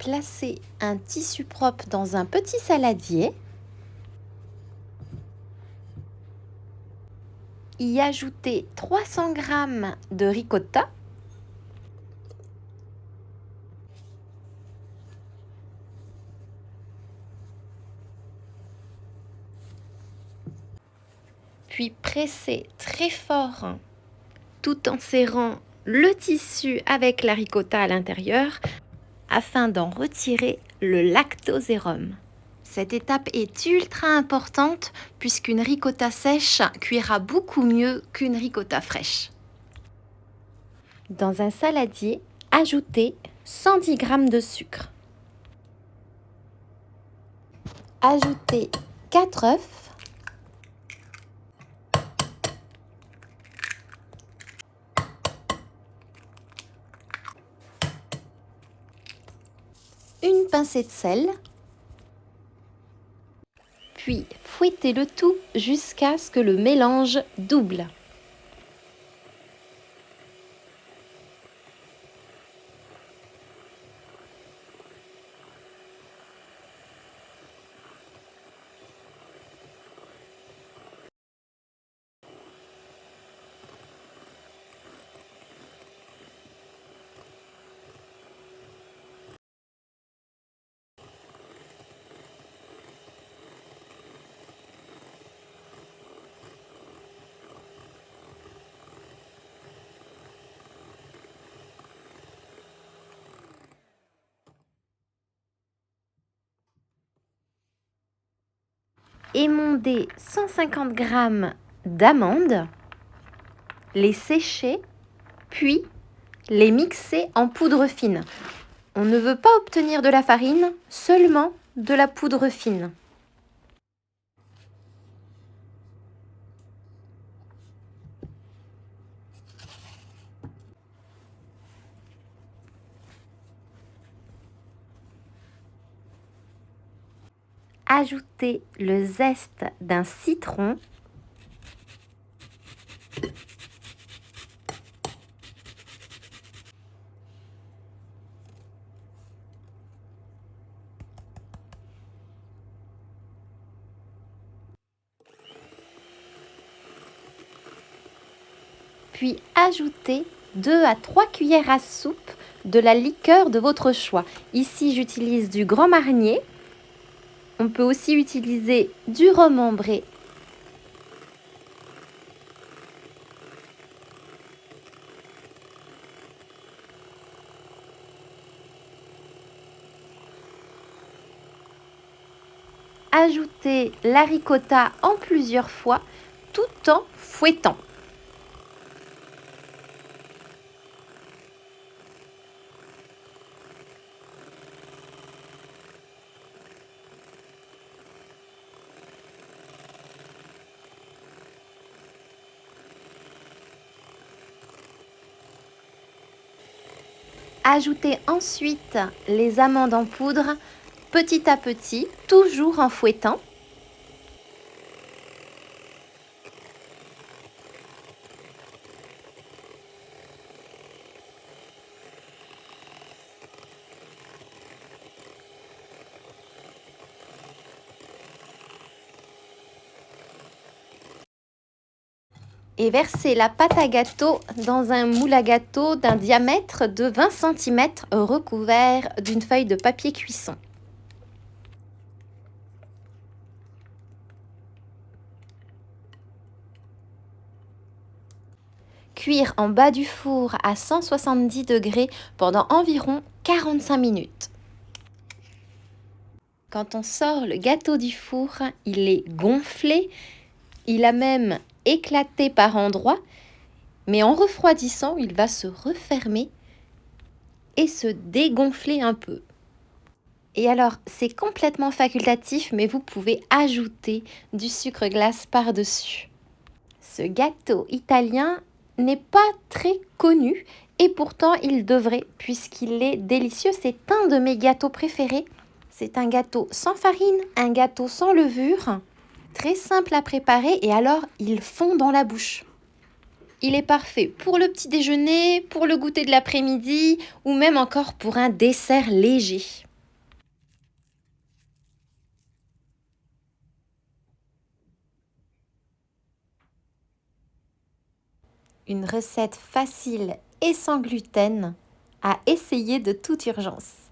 Placez un tissu propre dans un petit saladier. Y ajouter 300 g de ricotta. Puis presser très fort tout en serrant le tissu avec la ricotta à l'intérieur afin d'en retirer le lactosérum. Cette étape est ultra importante puisqu'une ricotta sèche cuira beaucoup mieux qu'une ricotta fraîche. Dans un saladier, ajoutez 110 g de sucre. Ajoutez 4 œufs. Une pincée de sel. Puis fouettez le tout jusqu'à ce que le mélange double. Émondez 150 g d'amandes, les sécher, puis les mixer en poudre fine. On ne veut pas obtenir de la farine, seulement de la poudre fine. Ajoutez le zeste d'un citron. Puis ajoutez 2 à 3 cuillères à soupe de la liqueur de votre choix. Ici, j'utilise du Grand Marnier. On peut aussi utiliser du rhum ambré. Ajoutez la ricotta en plusieurs fois tout en fouettant. Ajoutez ensuite les amandes en poudre petit à petit, toujours en fouettant. Et versez la pâte à gâteau dans un moule à gâteau d'un diamètre de 20 cm recouvert d'une feuille de papier cuisson. Cuire en bas du four à 170 degrés pendant environ 45 minutes. Quand on sort le gâteau du four, il est gonflé, il a même éclaté par endroits, mais en refroidissant, il va se refermer et se dégonfler un peu. Et alors, c'est complètement facultatif, mais vous pouvez ajouter du sucre glace par-dessus. Ce gâteau italien n'est pas très connu et pourtant il devrait, puisqu'il est délicieux. C'est un de mes gâteaux préférés. C'est un gâteau sans farine, un gâteau sans levure, très simple à préparer et alors il fond dans la bouche. Il est parfait pour le petit déjeuner, pour le goûter de l'après-midi ou même encore pour un dessert léger. une recette facile et sans gluten à essayer de toute urgence.